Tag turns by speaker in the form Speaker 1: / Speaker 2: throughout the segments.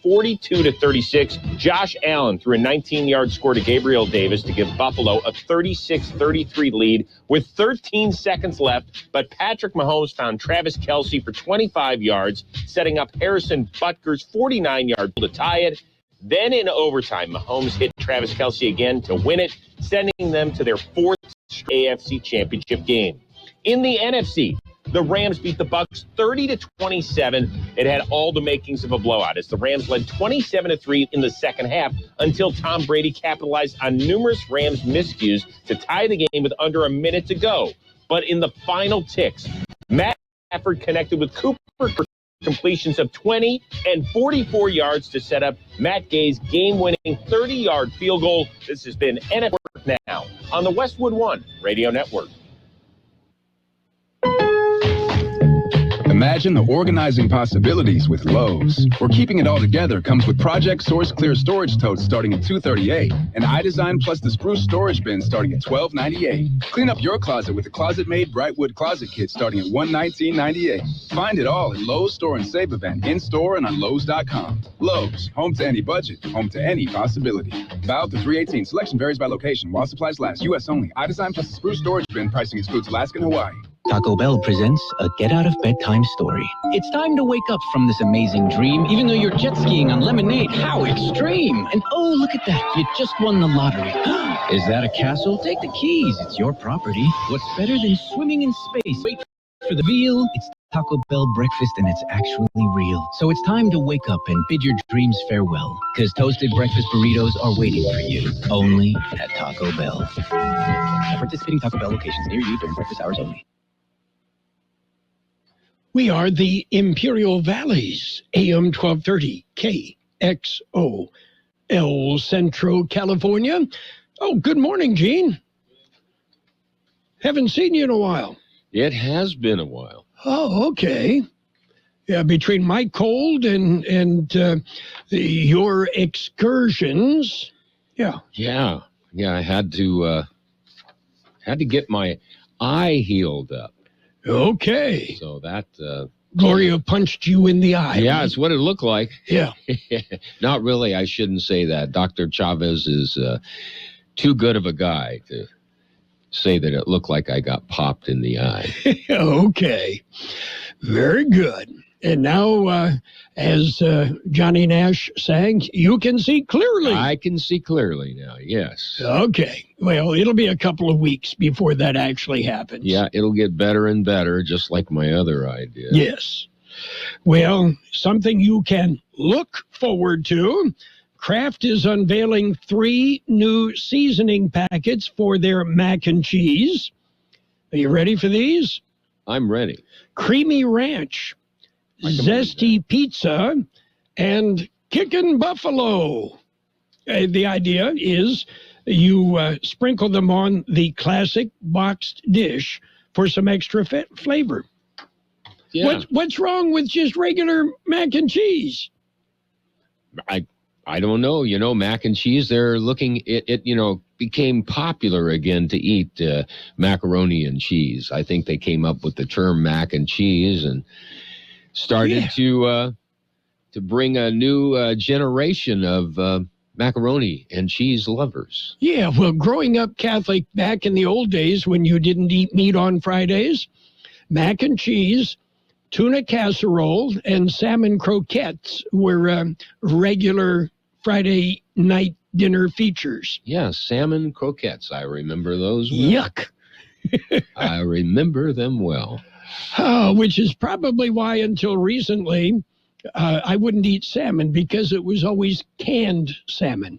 Speaker 1: 42-36. Josh Allen threw a 19-yard score to Gabriel Davis to give Buffalo a 36-33 lead with 13 seconds left, but Patrick Mahomes found Travis Kelce for 25 yards, setting up Harrison Butker's 49-yard to tie it. Then in overtime, Mahomes hit Travis Kelce again to win it, sending them to their fourth AFC Championship game. In the NFC, the Rams beat the Bucs 30-27. It had all the makings of a blowout as the Rams led 27-3 in the second half until Tom Brady capitalized on numerous Rams miscues to tie the game with under a minute to go. But in the final ticks, Matt Stafford connected with Cooper for completions of 20 and 44 yards to set up Matt Gay's game-winning 30-yard field goal. This has been NFL Now on the Westwood One Radio Network.
Speaker 2: Imagine the organizing possibilities with Lowe's, where keeping it all together comes with Project Source Clear Storage Totes starting at $238, and iDesign plus the Spruce Storage Bin starting at $1298. Clean up your closet with the Closet-Made Brightwood Closet Kit starting at $119.98. Find it all at Lowe's Store and Save event, in-store and on Lowe's.com. Lowe's, home to any budget, home to any possibility. Valid through 3/18. Selection varies by location. While supplies last. U.S. only. iDesign plus the Spruce Storage Bin. Pricing excludes Alaska and Hawaii.
Speaker 3: Taco Bell presents a get-out-of-bedtime story. It's time to wake up from this amazing dream, even though you're jet skiing on lemonade. How extreme! And oh, look at that. You just won the lottery. Is that a castle? Take the keys. It's your property. What's better than swimming in space? Wait for the veal. It's Taco Bell breakfast, and it's actually real. So it's time to wake up and bid your dreams farewell, because toasted breakfast burritos are waiting for you, only at Taco Bell. At participating Taco Bell locations near you during breakfast hours only.
Speaker 4: We are the Imperial Valleys, AM 1230, KXO, El Centro, California. Oh, good morning, Gene. Haven't seen you in a while.
Speaker 5: It has been a while.
Speaker 4: Oh, okay. Yeah, between my cold and your excursions. Yeah.
Speaker 5: Yeah, I had to get my eye healed up.
Speaker 4: Okay.
Speaker 5: So that...
Speaker 4: Gloria punched you in the eye.
Speaker 5: Yeah, it's what it looked like.
Speaker 4: Yeah.
Speaker 5: Not really. I shouldn't say that. Dr. Chavez is too good of a guy to say that it looked like I got popped in the eye.
Speaker 4: Okay. Very good. And now, as Johnny Nash sang, you can see clearly.
Speaker 5: I can see clearly now, yes.
Speaker 4: Okay. Well, it'll be a couple of weeks before that actually happens.
Speaker 5: Yeah, it'll get better and better, just like my other idea.
Speaker 4: Yes. Well, something you can look forward to. Kraft is unveiling 3 new seasoning packets for their mac and cheese. Are you ready for these?
Speaker 5: I'm ready.
Speaker 4: Creamy Ranch, Zesty Pizza, and Kickin' Buffalo. The idea is you sprinkle them on the classic boxed dish for some extra flavor.
Speaker 5: Yeah.
Speaker 4: What's wrong with just regular mac and cheese?
Speaker 5: I don't know. You know, mac and cheese, they're looking, it became popular again to eat macaroni and cheese. I think they came up with the term mac and cheese and started to bring a new generation of macaroni and cheese lovers.
Speaker 4: Yeah, well, growing up Catholic back in the old days when you didn't eat meat on Fridays, mac and cheese, tuna casserole, and salmon croquettes were regular Friday night dinner features.
Speaker 5: Yeah, salmon croquettes. I remember those well.
Speaker 4: Yuck.
Speaker 5: I remember them well.
Speaker 4: Which is probably why until recently I wouldn't eat salmon, because it was always canned salmon.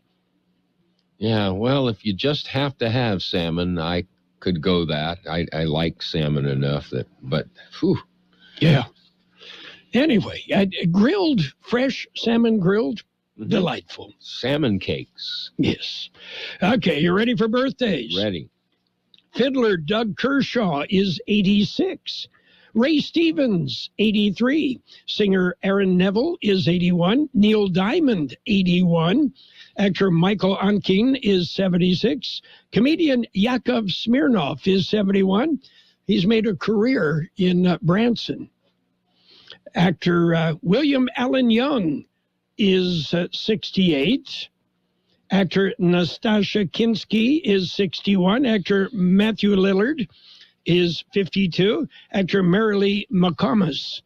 Speaker 5: Yeah, well, if you just have to have salmon, I could go that. I like salmon enough that, but, whew.
Speaker 4: Yeah. Anyway, grilled, fresh salmon grilled, delightful.
Speaker 5: Salmon cakes.
Speaker 4: Yes. Okay, you ready for birthdays?
Speaker 5: Ready.
Speaker 4: Fiddler Doug Kershaw is 86. Ray Stevens, 83. Singer Aaron Neville is 81. Neil Diamond, 81. Actor Michael Onkin is 76. Comedian Yakov Smirnoff is 71. He's made a career in Branson. Actor William Allen Young is 68. Actor Nastasha Kinski is 61. Actor Matthew Lillard is 52. Actor Marilee McComas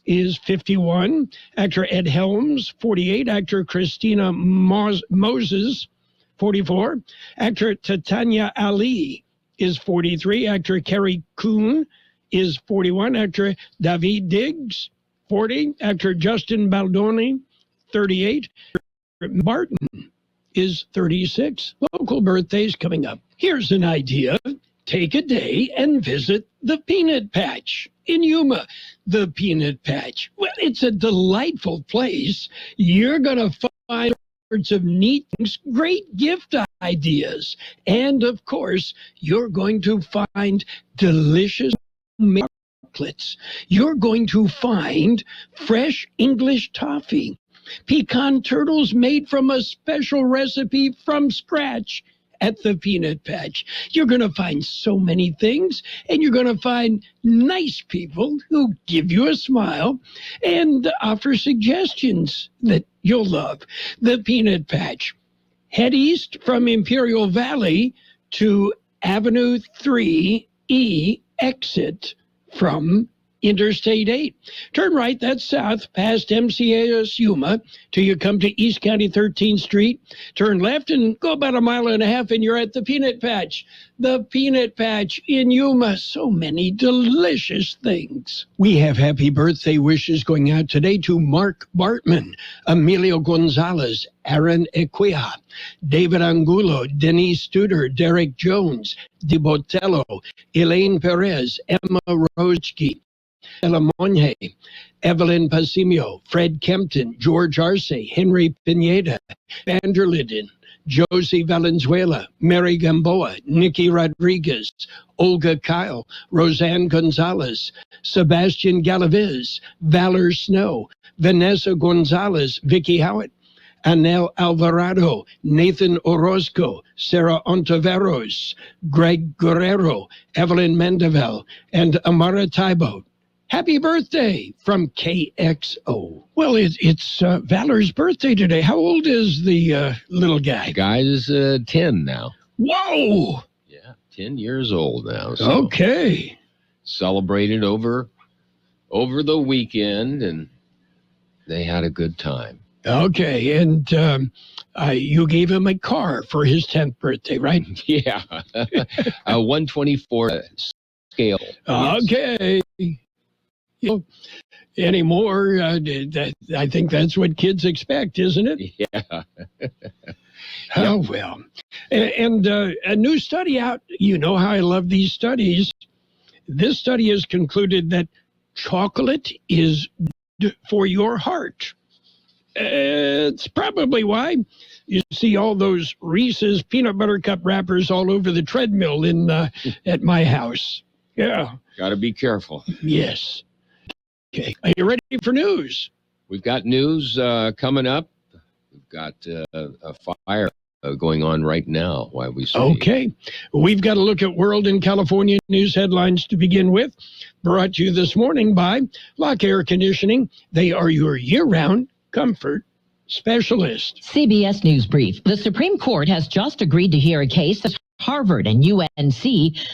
Speaker 4: is 51. Actor Ed Helms, 48. Actor Christina Moses, 44. Actor Titania Ali is 43. Actor Carrie Coon is 41. Actor David Diggs, 40. Actor Justin Baldoni, 38. Barton is 36. Local birthdays coming up. Here's an idea. Take a day and visit the Peanut Patch in Yuma. The Peanut Patch. Well, it's a delightful place. You're going to find all sorts of neat things, great gift ideas. And, of course, you're going to find delicious chocolates. You're going to find fresh English toffee. Pecan turtles made from a special recipe from scratch at the Peanut Patch. You're going to find so many things, and you're going to find nice people who give you a smile and offer suggestions that you'll love. The Peanut Patch. Head east from Imperial Valley to Avenue 3E exit from Interstate 8. Turn right, that's south, past MCAS Yuma, till you come to East County 13th Street. Turn left and go about 1.5 miles, and you're at the Peanut Patch. The Peanut Patch in Yuma. So many delicious things. We have happy birthday wishes going out today to Mark Bartman, Emilio Gonzalez, Aaron Equia, David Angulo, Denise Studer, Derek Jones, Di Botello, Elaine Perez, Emma Roski, Ella Monje, Evelyn Pasimio, Fred Kempton, George Arce, Henry Pineda, Vander Linden, Josie Valenzuela, Mary Gamboa, Nikki Rodriguez, Olga Kyle, Roseanne Gonzalez, Sebastian Galaviz, Valor Snow, Vanessa Gonzalez, Vicky Howitt, Anel Alvarado, Nathan Orozco, Sarah Ontiveros, Greg Guerrero, Evelyn Mendevel, and Amara Taibo. Happy birthday from KXO. Well, it's Valor's birthday today. How old is the little guy?
Speaker 5: The guy is 10 now.
Speaker 4: Whoa!
Speaker 5: Yeah, 10 years old now. So
Speaker 4: okay.
Speaker 5: Celebrated over the weekend, and they had a good time.
Speaker 4: Okay, and you gave him a car for his 10th birthday, right?
Speaker 5: Yeah, a 124 scale.
Speaker 4: Okay. Anymore, I think that's what kids expect, isn't it?
Speaker 5: Yeah.
Speaker 4: Oh, well. And a new study out, you know how I love these studies. This study has concluded that chocolate is good for your heart. It's probably why you see all those Reese's peanut butter cup wrappers all over the treadmill at my house. Yeah.
Speaker 5: Got to be careful.
Speaker 4: Yes. Okay. Are you ready for news?
Speaker 5: We've got news coming up. We've got a fire going on right now while we speak.
Speaker 4: Okay. We've got to look at world and California news headlines to begin with. Brought to you this morning by Lock Air Conditioning. They are your year-round comfort specialist.
Speaker 6: CBS News Brief. The Supreme Court has just agreed to hear a case of Harvard and UNC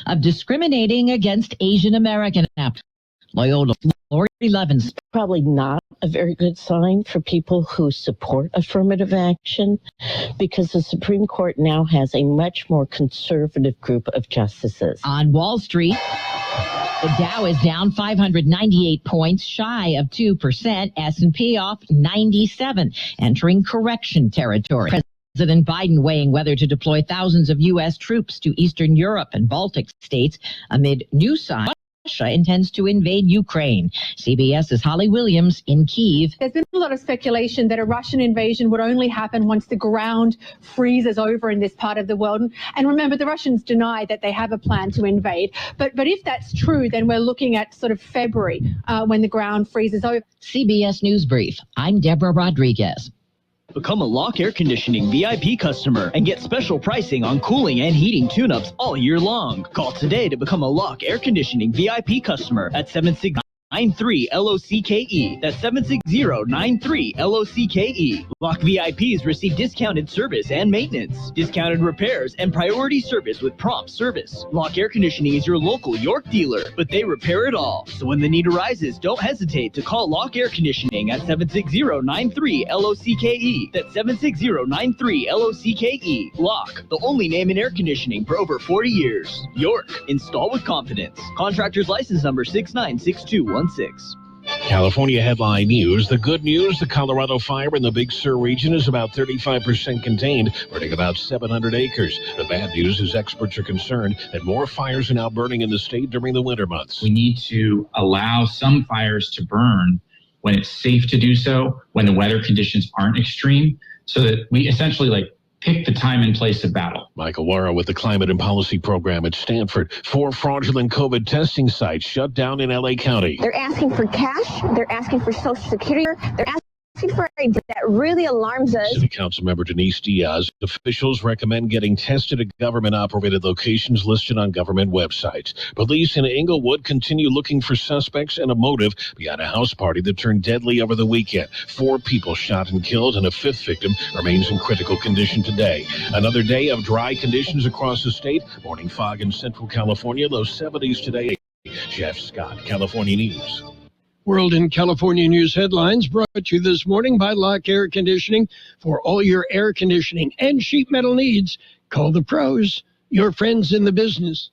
Speaker 6: of discriminating against Asian American applicants. Loyola Lori Levins.
Speaker 7: Probably not a very good sign for people who support affirmative action, because the Supreme Court now has a much more conservative group of justices.
Speaker 6: On Wall Street, the Dow is down 598 points, shy of 2%. S&P off 97, entering correction territory. President Biden weighing whether to deploy thousands of U.S. troops to Eastern Europe and Baltic states amid new signs Russia intends to invade Ukraine. CBS's Holly Williams in Kyiv.
Speaker 8: There's been a lot of speculation that a Russian invasion would only happen once the ground freezes over in this part of the world. And remember, the Russians deny that they have a plan to invade. But if that's true, then we're looking at sort of February when the ground freezes over.
Speaker 6: CBS News Brief. I'm Deborah Rodriguez.
Speaker 9: Become a Lock Air Conditioning VIP customer and get special pricing on cooling and heating tune-ups all year long. Call today to become a Lock Air Conditioning VIP customer at 769. 760-93-LOCKE. That's 760-93-LOCKE. Lock VIPs receive discounted service and maintenance, discounted repairs, and priority service with prompt service. Lock Air Conditioning is your local York dealer, but they repair it all. So when the need arises, don't hesitate to call Lock Air Conditioning at 760-93-LOCKE. That's 760-93-LOCKE. Lock, the only name in air conditioning for over 40 years. York, install with confidence. Contractor's license number 696216.
Speaker 10: California headline news. The good news, the Colorado fire in the Big Sur region is about 35% contained, burning about 700 acres. The bad news is experts are concerned that more fires are now burning in the state during the winter months.
Speaker 11: We need to allow some fires to burn when it's safe to do so, when the weather conditions aren't extreme, so that we essentially pick the time and place of battle.
Speaker 10: Michael Wara with the Climate and Policy Program at Stanford. 4 fraudulent COVID testing sites shut down in LA County.
Speaker 12: They're asking for cash. They're asking for Social Security. They're asking for ID. That really alarms us.
Speaker 10: City Council member Denise Diaz. Officials recommend getting tested at government-operated locations listed on government websites. Police in Inglewood continue looking for suspects and a motive behind a house party that turned deadly over the weekend. 4 people shot and killed, and a 5th victim remains in critical condition today. Another day of dry conditions across the state. Morning fog in Central California. Low 70s today. Jeff Scott, California News.
Speaker 4: World and California News headlines brought to you this morning by Lock Air Conditioning. For all your air conditioning and sheet metal needs, call the pros, your friends in the business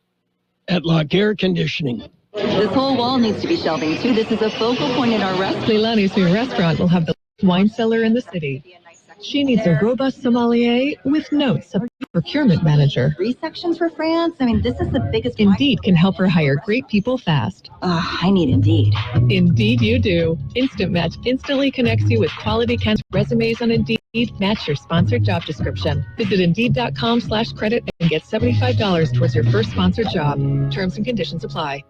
Speaker 4: at Lock Air Conditioning.
Speaker 13: This whole wall needs to be shelving, too. This is a focal point in our restaurant.
Speaker 14: Leilani's new restaurant will have the wine cellar in the city. She needs a robust sommelier with notes of a procurement manager.
Speaker 13: 3 sections for France. I mean, this is the biggest.
Speaker 14: Indeed can help her hire great people fast.
Speaker 13: I need Indeed.
Speaker 14: Indeed you do. Instant Match instantly connects you with quality resumes on Indeed. Match your sponsored job description. Visit Indeed.com/credit and get $75 towards your first sponsored job. Terms and conditions apply.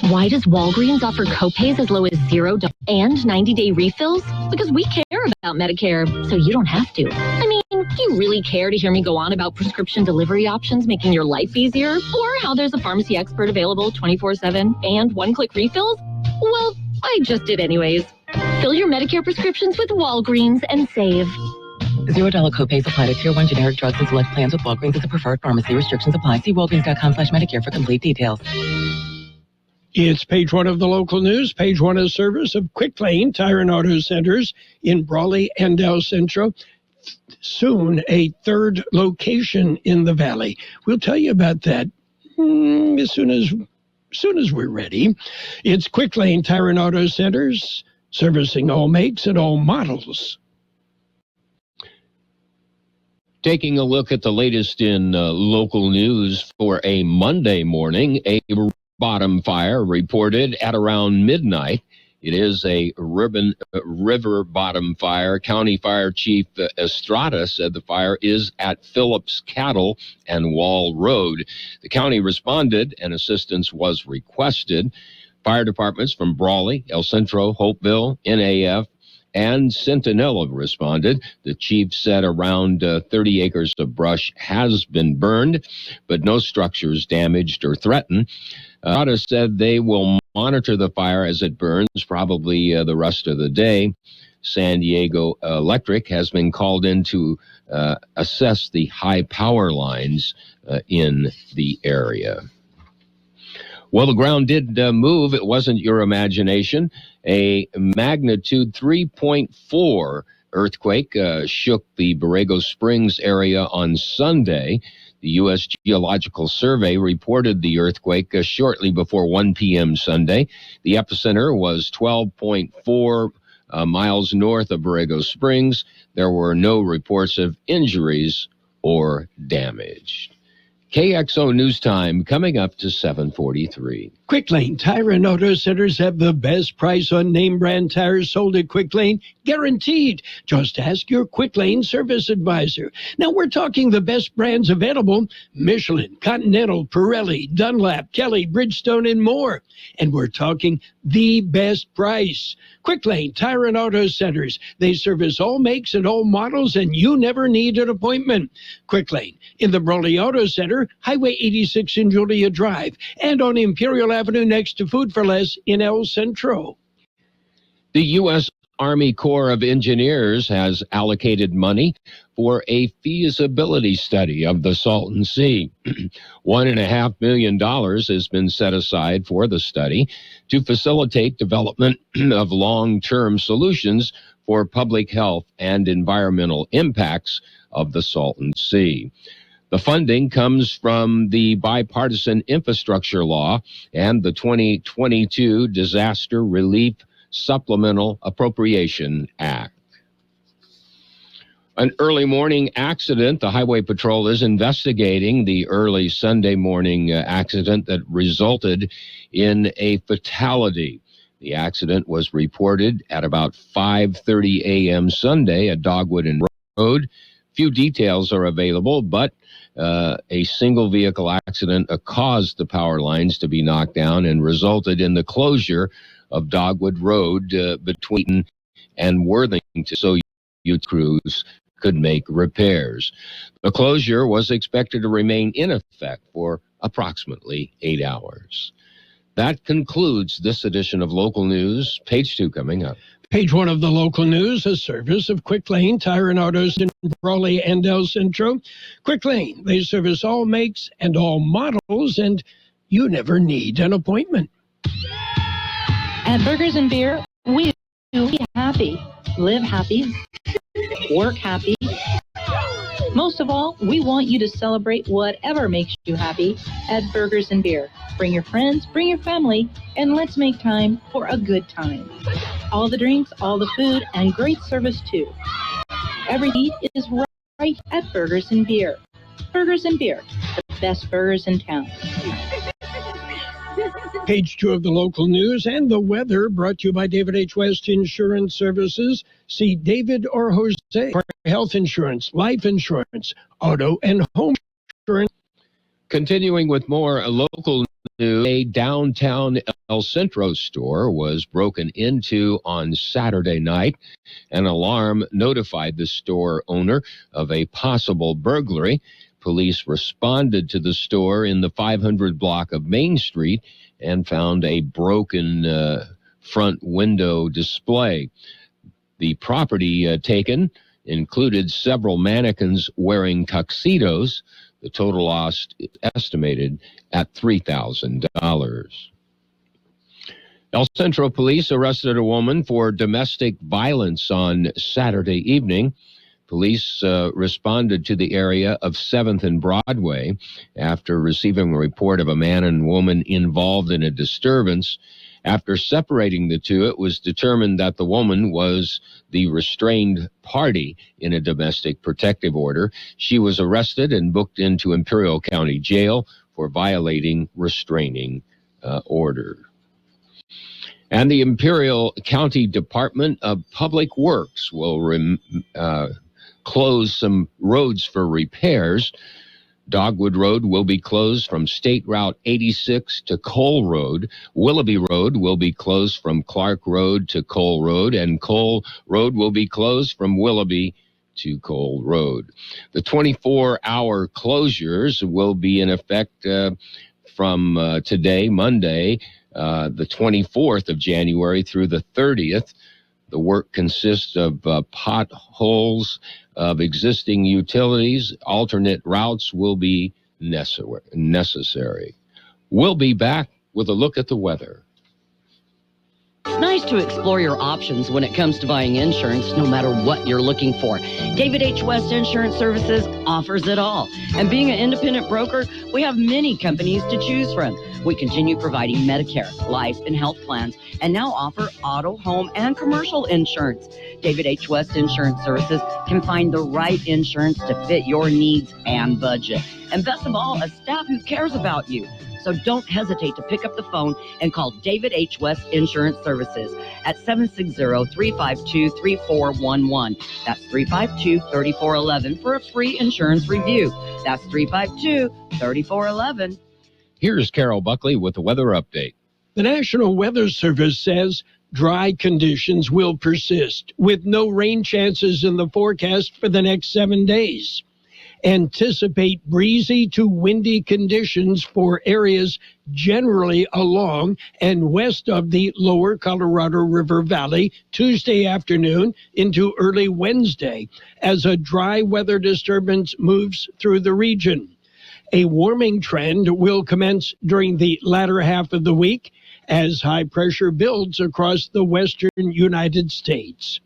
Speaker 15: Why does Walgreens offer copays as low as $0 and 90-day refills? Because we care about Medicare, so you don't have to. I mean, do you really care to hear me go on about prescription delivery options making your life easier? Or how there's a pharmacy expert available 24/7 and one-click refills? Well, I just did anyways. Fill your Medicare prescriptions with Walgreens and save.
Speaker 16: $0 copays apply to Tier 1 generic drugs and select plans with Walgreens as a preferred pharmacy. Restrictions apply. See Walgreens.com/Medicare for complete details.
Speaker 4: It's page 1 of the local news. Page 1 is service of Quick Lane Tire and Auto Centers in Brawley and El Centro. Soon, a 3rd location in the valley. We'll tell you about that as soon as we're ready. It's Quick Lane Tire and Auto Centers, servicing all makes and all models.
Speaker 5: Taking a look at the latest in local news for a Monday morning, a bottom fire reported at around midnight. It is a river bottom fire. County Fire Chief Estrada said the fire is at Phillips Cattle and Wall Road. The county responded and assistance was requested. Fire departments from Brawley, El Centro, Hopeville, NAF, and Centinela responded. The chief said around 30 acres of brush has been burned, but no structures damaged or threatened. Estrada said they will monitor the fire as it burns, probably the rest of the day. San Diego Electric has been called in to assess the high power lines in the area. Well, the ground did move. It wasn't your imagination. A magnitude 3.4 earthquake shook the Borrego Springs area on Sunday. The U.S. Geological Survey reported the earthquake shortly before 1 p.m. Sunday. The epicenter was 12.4 miles north of Borrego Springs. There were no reports of injuries or damage. KXO News Time coming up to 7:43.
Speaker 4: Quick Lane Tire and Auto Centers have the best price on name brand tires sold at Quick Lane, guaranteed. Just ask your Quick Lane service advisor. Now we're talking the best brands available: Michelin, Continental, Pirelli, Dunlap, Kelly, Bridgestone, and more. And we're talking the best price. Quick Lane Tire and Auto Centers. They service all makes and all models, and you never need an appointment. Quick Lane in the Brawley Auto Center Brister, Highway 86 in Julia Drive, and on Imperial Avenue next to Food for Less in El Centro.
Speaker 5: The U.S. Army Corps of Engineers has allocated money for a feasibility study of the Salton Sea. $1.5 million has been set aside for the study to facilitate development of long-term solutions for public health and environmental impacts of the Salton Sea. The funding comes from the Bipartisan Infrastructure Law and the 2022 Disaster Relief Supplemental Appropriation Act. An early morning accident. The Highway Patrol is investigating the early Sunday morning accident that resulted in a fatality. The accident was reported at about 5:30 a.m. Sunday at Dogwood and Road. Few details are available, but a single vehicle accident caused the power lines to be knocked down and resulted in the closure of Dogwood Road between and Worthington, so youth crews could make repairs. The closure was expected to remain in effect for approximately 8 hours. That concludes this edition of Local News. Page 2 coming up.
Speaker 4: Page 1 of the local news, a service of Quick Lane Tire and Autos in Brawley and El Centro. Quick Lane, they service all makes and all models, and you never need an appointment.
Speaker 17: At Burgers and Beer, we be happy, live happy, work happy. Most of all, we want you to celebrate whatever makes you happy at Burgers and Beer. Bring your friends, bring your family, and let's make time for a good time. All the drinks, all the food, and great service too. Every eat is right at Burgers and Beer. Burgers and Beer, the best burgers in town.
Speaker 4: Page 2 of the local news and the weather brought to you by David H. West Insurance Services. See David or Jose for health insurance, life insurance, auto and home insurance.
Speaker 5: Continuing with more local news, a downtown El Centro store was broken into on Saturday night. An alarm notified the store owner of a possible burglary. Police responded to the store in the 500 block of Main Street and found a broken front window display. The property taken included several mannequins wearing tuxedos. The total loss estimated at $3,000. El Centro police arrested a woman for domestic violence on Saturday evening. Police responded to the area of 7th and Broadway after receiving a report of a man and woman involved in a disturbance. After separating the two, it was determined that the woman was the restrained party in a domestic protective order. She was arrested and booked into Imperial County Jail for violating restraining order. And the Imperial County Department of Public Works will close some roads for repairs. Dogwood Road will be closed from State Route 86 to Cole Road. Willoughby Road will be closed from Clark Road to Cole Road, and Cole Road will be closed from Willoughby to Cole Road. The 24-hour closures will be in effect from today, Monday, the 24th of January through the 30th. The work consists of potholes of existing utilities. Alternate routes will be necessary. We'll be back with a look at the weather.
Speaker 18: It's nice to explore your options when it comes to buying insurance, no matter what you're looking for. David H. West Insurance Services offers it all. And being an independent broker, we have many companies to choose from. We continue providing Medicare, life, and health plans, and now offer auto, home, and commercial insurance. David H. West Insurance Services can find the right insurance to fit your needs and budget. And best of all, a staff who cares about you. So don't hesitate to pick up the phone and call David H. West Insurance Services at 760-352-3411. That's 352-3411 for a free insurance review. That's 352-3411.
Speaker 5: Here's Carroll Buckley with the weather update.
Speaker 4: The National Weather Service says dry conditions will persist with no rain chances in the forecast for the next 7 days. Anticipate breezy to windy conditions for areas generally along and west of the lower Colorado River Valley Tuesday afternoon into early Wednesday as a dry weather disturbance moves through the region. A warming trend will commence during the latter half of the week as high pressure builds across the western United States.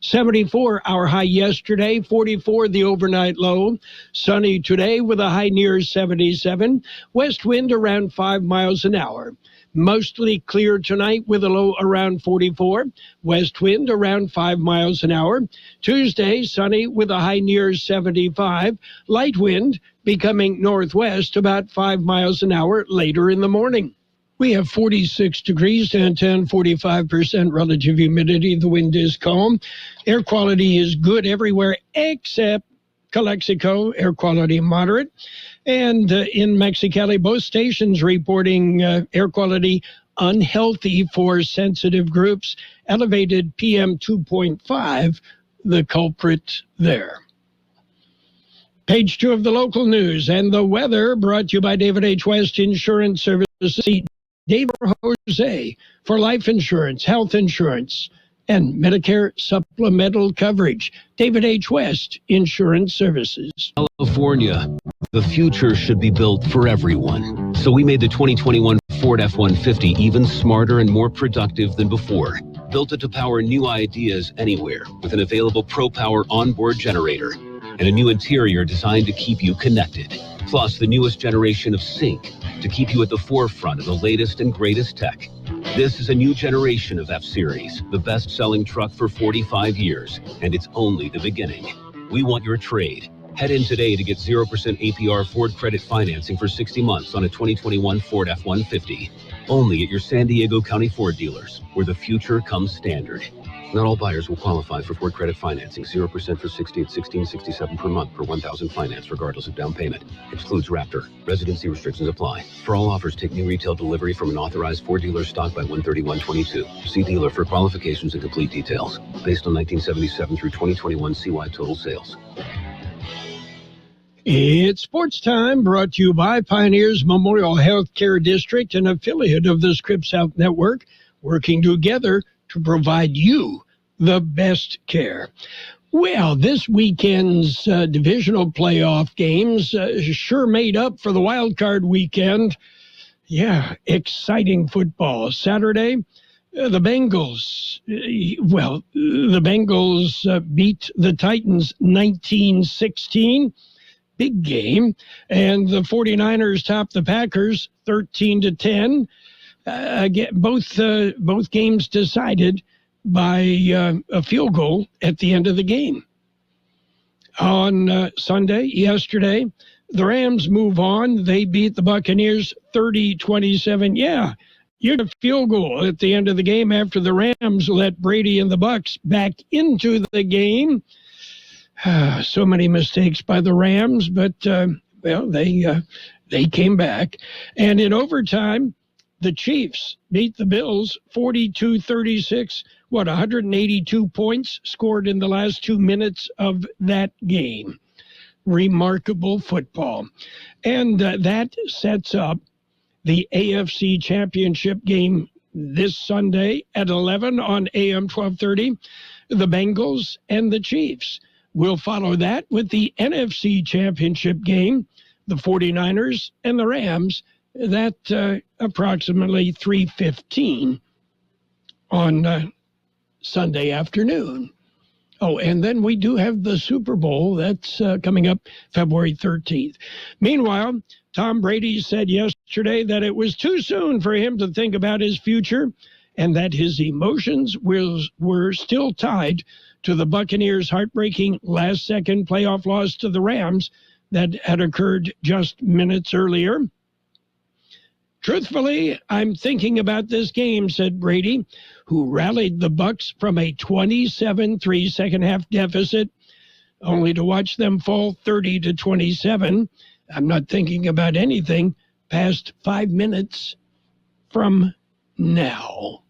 Speaker 4: 74 our high yesterday, 44 the overnight low. Sunny today with a high near 77. West wind around 5 miles an hour. Mostly clear tonight with a low around 44. West wind around 5 miles an hour. Tuesday, sunny with a high near 75. Light wind becoming northwest about 5 miles an hour later in the morning. We have 46 degrees downtown, 45% relative humidity. The wind is calm. Air quality is good everywhere except Calexico, air quality moderate. And in Mexicali, both stations reporting air quality unhealthy for sensitive groups. Elevated PM 2.5, the culprit there. Page 2 of the local news and the weather brought to you by David H. West Insurance Services. David Jose for life insurance, health insurance, and Medicare supplemental coverage. David H. West Insurance Services.
Speaker 19: California, the future should be built for everyone. So we made the 2021 Ford F-150 even smarter and more productive than before. Built it to power new ideas anywhere with an available ProPower onboard generator and a new interior designed to keep you connected. Plus the newest generation of Sync to keep you at the forefront of the latest and greatest tech. This is a new generation of F-Series, the best-selling truck for 45 years, and it's only the beginning. We want your trade. Head in today to get 0% APR Ford credit financing for 60 months on a 2021 Ford F-150. Only at your San Diego County Ford dealers, where the future comes standard. Not all buyers will qualify for Ford credit financing. 0% for 60 at $1,667 per month per 1,000 finance, regardless of down payment. Excludes Raptor. Residency restrictions apply. For all offers, take new retail delivery from an authorized Ford dealer stock by 1/31/22. See dealer for qualifications and complete details. Based on 1977 through 2021 CY total sales.
Speaker 4: It's sports time, brought to you by Pioneers Memorial Healthcare District, an affiliate of the Scripps Health Network, working together to provide you the best care. Well, this weekend's divisional playoff games sure made up for the wild card weekend. Yeah, exciting football. Saturday, the Bengals beat the Titans 19-16. Big game. And the 49ers topped the Packers 13-10. Again, both games decided by a field goal at the end of the game. On Sunday, yesterday, the Rams move on. They beat the Buccaneers 30-27. Yeah, you get a field goal at the end of the game after the Rams let Brady and the Bucs back into the game. So many mistakes by the Rams, but they came back. And in overtime, the Chiefs beat the Bills 42-36. 182 points scored in the last 2 minutes of that game. Remarkable football. And that sets up the AFC Championship game this Sunday at 11 on AM 1230. The Bengals and the Chiefs. We'll follow that with the NFC Championship game, the 49ers and the Rams. That approximately 3:15 on Sunday afternoon. Oh, and then we do have the Super Bowl. That's coming up February 13th. Meanwhile, Tom Brady said yesterday that it was too soon for him to think about his future and that his emotions were still tied to the Buccaneers' heartbreaking last-second playoff loss to the Rams that had occurred just minutes earlier. Truthfully, I'm thinking about this game, said Brady, who rallied the Bucs from a 27-3 second-half deficit, only to watch them fall 30-27. I'm not thinking about anything past 5 minutes from now.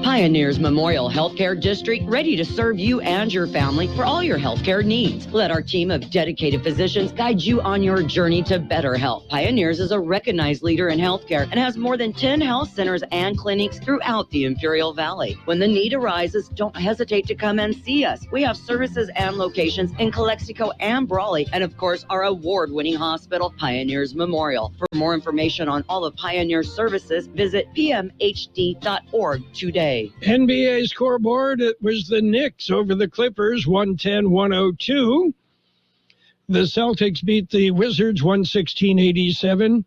Speaker 18: Pioneers Memorial Healthcare District, ready to serve you and your family for all your healthcare needs. Let our team of dedicated physicians guide you on your journey to better health. Pioneers is a recognized leader in healthcare and has more than 10 health centers and clinics throughout the Imperial Valley. When the need arises, don't hesitate to come and see us. We have services and locations in Calexico and Brawley, and of course, our award-winning hospital, Pioneers Memorial. For more information on all of Pioneer's services, visit pmhd.org today.
Speaker 4: NBA scoreboard, it was the Knicks over the Clippers, 110-102. The Celtics beat the Wizards, 116-87.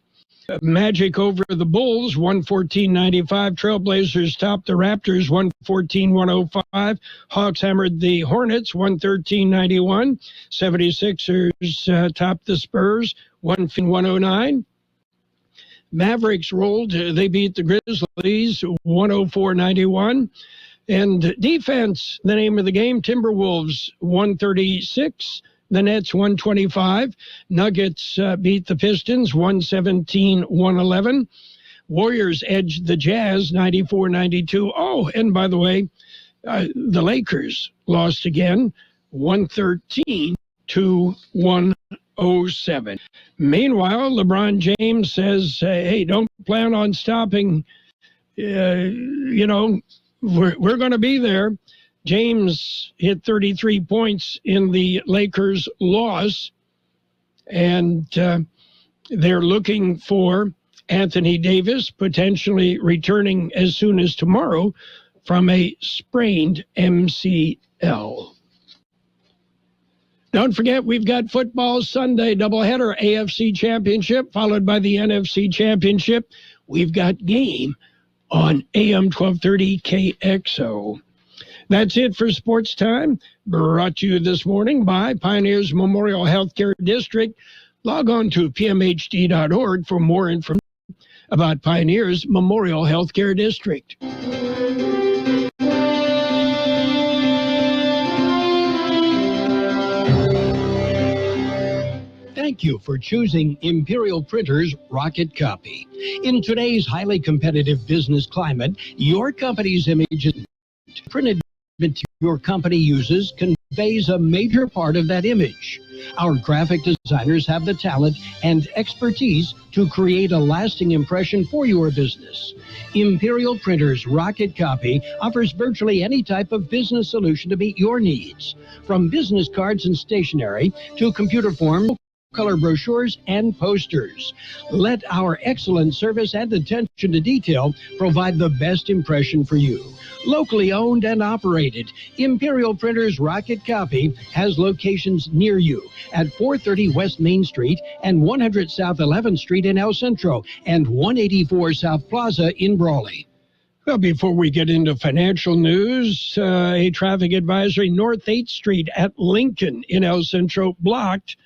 Speaker 4: Magic over the Bulls, 114-95. Trailblazers topped the Raptors, 114-105. Hawks hammered the Hornets, 113-91. 76ers topped the Spurs, 109. Mavericks rolled. They beat the Grizzlies, 104-91. And defense, the name of the game, Timberwolves, 136. The Nets, 125. Nuggets beat the Pistons, 117-111. Warriors edged the Jazz, 94-92. Oh, and by the way, the Lakers lost again, 113-107. Meanwhile, LeBron James says, hey, don't plan on stopping. We're going to be there. James hit 33 points in the Lakers' loss, and they're looking for Anthony Davis potentially returning as soon as tomorrow from a sprained MCL. Don't forget, we've got football Sunday doubleheader, AFC Championship, followed by the NFC Championship. We've got game on AM 1230 KXO. That's it for Sports Time, brought to you this morning by Pioneers Memorial Healthcare District. Log on to pmhd.org for more information about Pioneers Memorial Healthcare District. Thank you for choosing Imperial Printers Rocket Copy. In today's highly competitive business climate, your company's image is printed your company uses conveys a major part of that image. Our graphic designers have the talent and expertise to create a lasting impression for your business. Imperial Printers Rocket Copy offers virtually any type of business solution to meet your needs, from business cards and stationery to computer forms, color brochures, and posters. Let our excellent service and attention to detail provide the best impression for you. Locally owned and operated, Imperial Printers Rocket Copy has locations near you at 430 West Main Street and 100 South 11th Street in El Centro and 184 South Plaza in Brawley. Well, before we get into financial news, a traffic advisory, North 8th Street at Lincoln in El Centro blocked,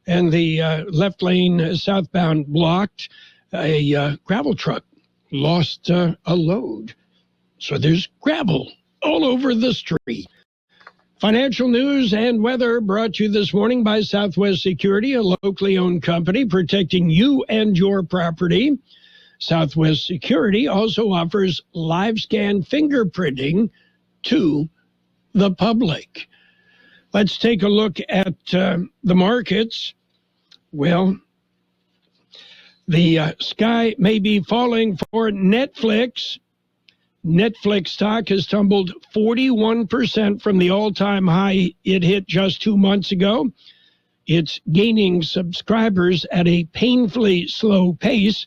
Speaker 4: and the left lane southbound blocked. A gravel truck lost a load. So there's gravel all over the street. Financial news and weather brought to you this morning by Southwest Security, a locally owned company protecting you and your property. Southwest Security also offers live scan fingerprinting to the public. Let's take a look at the markets. Well, the sky may be falling for Netflix. Netflix stock has tumbled 41% from the all-time high it hit just 2 months ago. It's gaining subscribers at a painfully slow pace,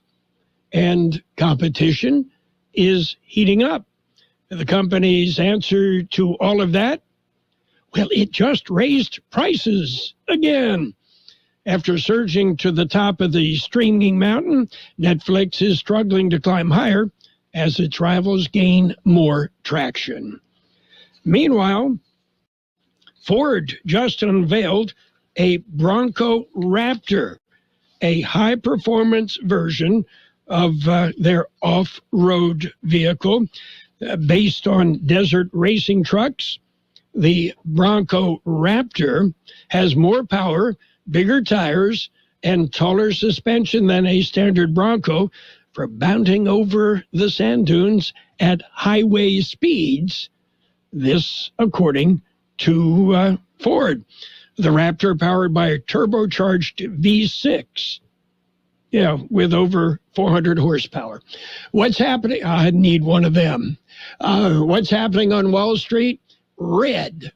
Speaker 4: and competition is heating up. The company's answer to all of that? Well, it just raised prices again. After surging to the top of the streaming mountain, Netflix is struggling to climb higher as its rivals gain more traction. Meanwhile, Ford just unveiled a Bronco Raptor, a high-performance version of their off-road vehicle based on desert racing trucks. The Bronco Raptor has more power, bigger tires, and taller suspension than a standard Bronco. for bounding over the sand dunes at highway speeds. This according to Ford. The Raptor powered by a turbocharged V6. Yeah, with over 400 horsepower. What's happening? I need one of them. What's happening on Wall Street? Red.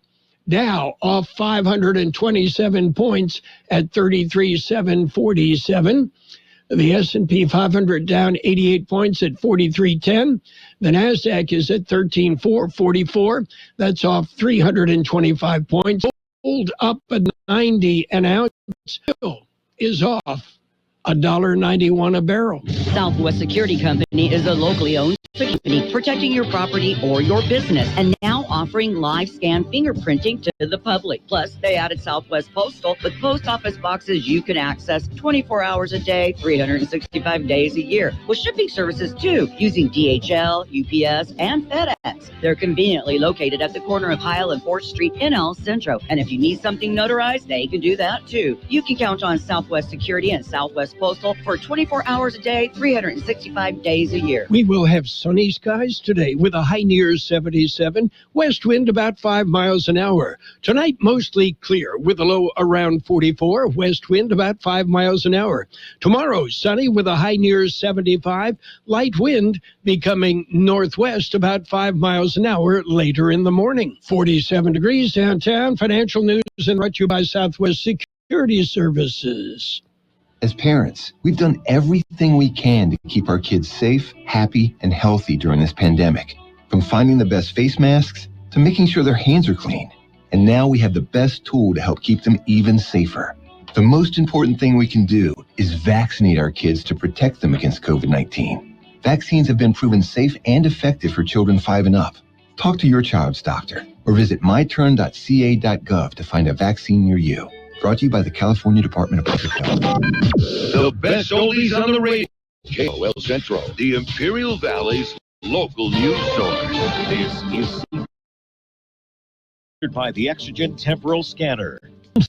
Speaker 4: Dow off 527 points at 33,747. The S&P 500 down 88 points at 4310. The NASDAQ is at 13,444. That's off 325 points. Gold up at 90 an ounce. Still is off $1.91 a barrel.
Speaker 18: Southwest Security Company is a locally owned company protecting your property or your business, and now offering live scan fingerprinting to the public. Plus, they added Southwest Postal with post office boxes you can access 24 hours a day, 365 days a year, with shipping services too, using DHL, UPS, and FedEx. They're conveniently located at the corner of Heil and 4th Street in El Centro, and if you need something notarized, they can do that too. You can count on Southwest Security and Southwest Postal for 24 hours a day, 365 days a year.
Speaker 4: We will have sunny skies today with a high near 77, west wind about 5 miles an hour. Tonight, mostly clear with a low around 44, west wind about 5 miles an hour. Tomorrow, sunny with a high near 75, light wind becoming northwest about 5 miles an hour later in the morning. 47 degrees downtown. Financial news and brought to you by Southwest Security Services.
Speaker 20: As parents, we've done everything we can to keep our kids safe, happy, and healthy during this pandemic. From finding the best face masks to making sure their hands are clean. And now we have the best tool to help keep them even safer. The most important thing we can do is vaccinate our kids to protect them against COVID-19. Vaccines have been proven safe and effective for children 5 and up. Talk to your child's doctor or visit myturn.ca.gov to find a vaccine near you. Brought to you by the California Department of Public Health.
Speaker 21: The best oldies on the radio. KOL Central, the Imperial Valley's local news source.
Speaker 22: This is by the Exigent Temporal Scanner.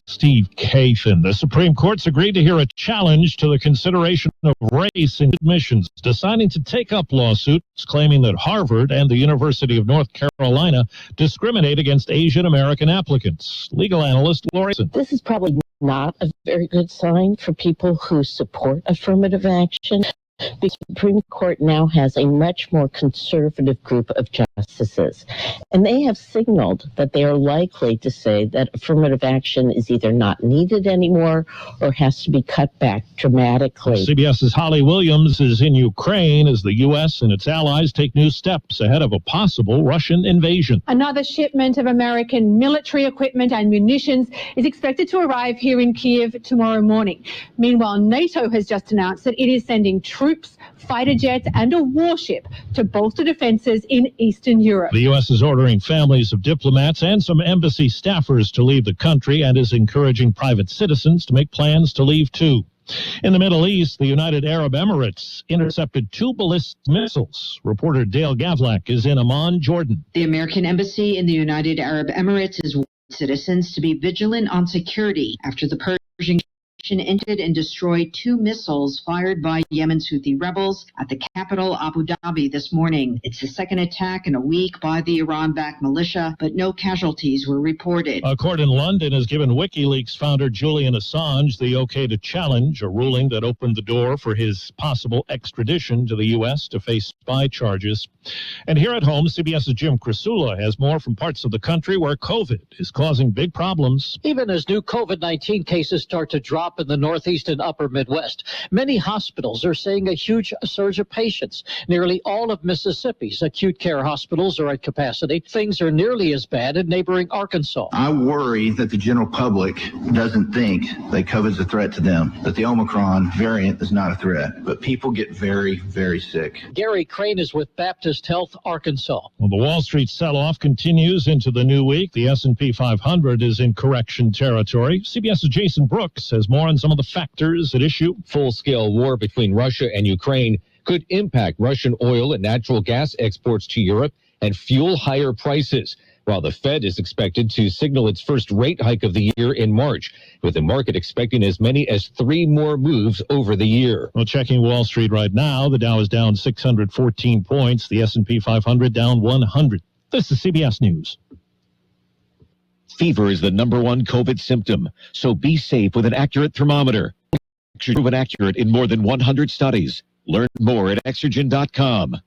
Speaker 10: Steve Kathan. The Supreme Court's agreed to hear a challenge to the consideration of race in admissions, deciding to take up lawsuits claiming that Harvard and the University of North Carolina discriminate against Asian American applicants. Legal analyst Lori.
Speaker 7: This is probably not a very good sign for people who support affirmative action. The Supreme Court now has a much more conservative group of justices, and they have signaled that they are likely to say that affirmative action is either not needed anymore or has to be cut back dramatically.
Speaker 10: CBS's Holly Williams is in Ukraine as the U.S. and its allies take new steps ahead of a possible Russian invasion.
Speaker 8: Another shipment of American military equipment and munitions is expected to arrive here in Kiev tomorrow morning. Meanwhile, NATO has just announced that it is sending troops, fighter jets, and a warship to bolster defenses in Eastern Europe.
Speaker 10: The U.S. is ordering families of diplomats and some embassy staffers to leave the country and is encouraging private citizens to make plans to leave too. In the Middle East, the United Arab Emirates intercepted 2 ballistic missiles. Reporter Dale Gavlak is in Amman, Jordan.
Speaker 23: The American Embassy in the United Arab Emirates is warning citizens to be vigilant on security after the Persian ended and destroyed 2 missiles fired by Yemen's Houthi rebels at the capital Abu Dhabi this morning. It's the second attack in a week by the Iran-backed militia, but no casualties were reported.
Speaker 10: A court in London has given WikiLeaks founder Julian Assange the okay to challenge a ruling that opened the door for his possible extradition to the U.S. to face spy charges. And here at home, CBS's Jim Krasula has more from parts of the country where COVID is causing big problems.
Speaker 24: Even as new COVID-19 cases start to drop in the Northeast and Upper Midwest, many hospitals are seeing a huge surge of patients. Nearly all of Mississippi's acute care hospitals are at capacity. Things are nearly as bad in neighboring Arkansas.
Speaker 25: I worry that the general public doesn't think that COVID's a threat to them, that the Omicron variant is not a threat, but people get very, very sick.
Speaker 24: Gary Crane is with Baptist Health, Arkansas.
Speaker 10: Well, the Wall Street sell-off continues into the new week. The S&P 500 is in correction territory. CBS's Jason Brooks has more on some of the factors at issue.
Speaker 26: Full-scale war between Russia and Ukraine could impact Russian oil and natural gas exports to Europe and fuel higher prices. while the Fed is expected to signal its first rate hike of the year in March, with the market expecting as many as 3 more moves over the year.
Speaker 10: Well, checking Wall Street right now, the Dow is down 614 points, the S&P 500 down 100. This is CBS News.
Speaker 22: Fever is the #1 COVID symptom, so be safe with an accurate thermometer. Proven accurate in more than 100 studies. Learn more at Exergen.com.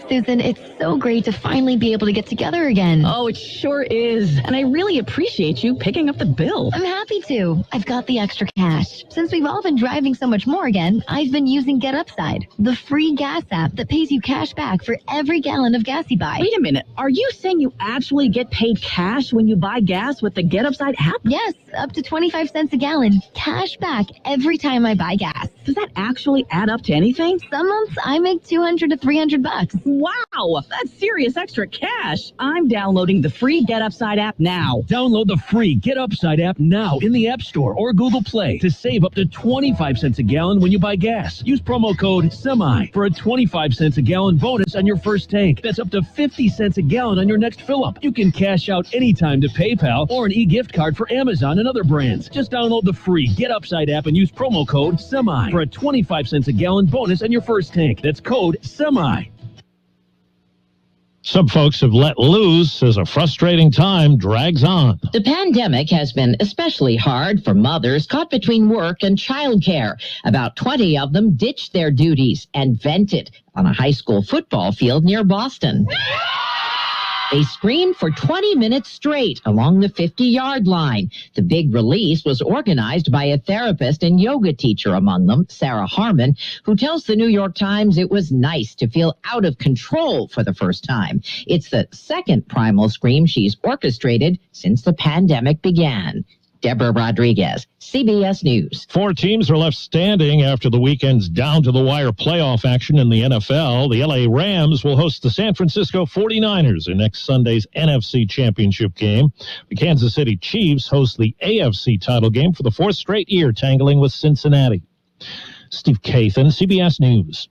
Speaker 15: Susan, it's so great to finally be able to get together again.
Speaker 1: Oh, it sure is. And I really appreciate you picking up the bill.
Speaker 15: I'm happy to. I've got the extra cash. Since we've all been driving so much more again, I've been using Get Upside, the free gas app that pays you cash back for every gallon of gas you buy.
Speaker 1: Wait a minute. Are you saying you actually get paid cash when you buy gas with the Get Upside app?
Speaker 15: Yes, up to 25 cents a gallon. Cash back every time I buy gas.
Speaker 1: Does that actually add up to anything?
Speaker 15: Some months I make $200 to $300.
Speaker 1: Wow, that's serious extra cash. I'm downloading the free Get Upside app now.
Speaker 2: Download the free Get Upside app now in the App Store or Google Play to save up to 25 cents a gallon when you buy gas. Use promo code SEMI for a 25 cents a gallon bonus on your first tank. That's up to 50 cents a gallon on your next fill-up. You can cash out anytime to PayPal or an e-gift card for Amazon and other brands. Just download the free Get Upside app and use promo code SEMI for a 25 cents a gallon bonus on your first tank. That's code SEMI.
Speaker 10: Some folks have let loose as a frustrating time drags on.
Speaker 3: The pandemic has been especially hard for mothers caught between work and childcare. About 20 of them ditched their duties and vented on a high school football field near Boston. They screamed for 20 minutes straight along the 50-yard line. The big release was organized by a therapist and yoga teacher among them, Sarah Harmon, who tells the New York Times it was nice to feel out of control for the first time. It's the second primal scream she's orchestrated since the pandemic began. Deborah Rodriguez, CBS News.
Speaker 10: 4 teams are left standing after the weekend's down-to-the-wire playoff action in the NFL. The LA Rams will host the San Francisco 49ers in next Sunday's NFC Championship game. The Kansas City Chiefs host the AFC title game for the 4th straight year, tangling with Cincinnati. Steve Kathan, CBS News.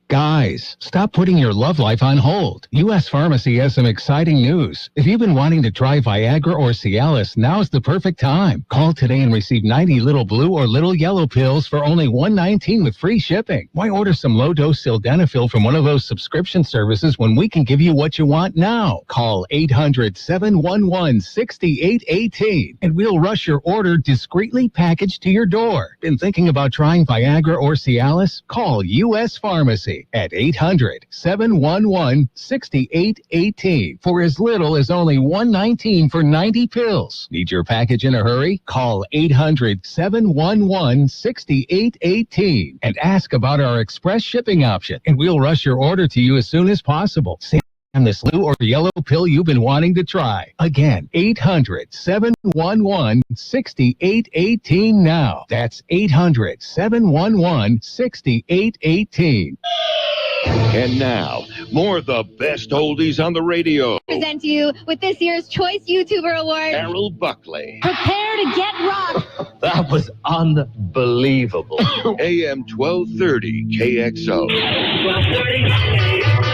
Speaker 6: Guys, stop putting your love life on hold. U.S. Pharmacy has some exciting news. If you've been wanting to try Viagra or Cialis, now's the perfect time. Call today and receive 90 little blue or little yellow pills for only $119 with free shipping. Why order some low-dose sildenafil from one of those subscription services when we can give you what you want now? Call 800-711-6818 and we'll rush your order discreetly packaged to your door. Been thinking about trying Viagra or Cialis? Call U.S. Pharmacy at 800-711-6818 for as little as only $119 for 90 pills. Need your package in a hurry? Call 800-711-6818 and ask about our express shipping option, and we'll rush your order to you as soon as possible. And this blue or yellow pill you've been wanting to try. Again, 800-711-6818 now. That's 800-711-6818.
Speaker 21: And now, more of the best oldies on the radio.
Speaker 9: Present to you with this year's Choice YouTuber Award,
Speaker 21: Carroll Buckley.
Speaker 9: Prepare to get rocked.
Speaker 22: That was unbelievable.
Speaker 21: AM 1230 KXO.
Speaker 9: 1230.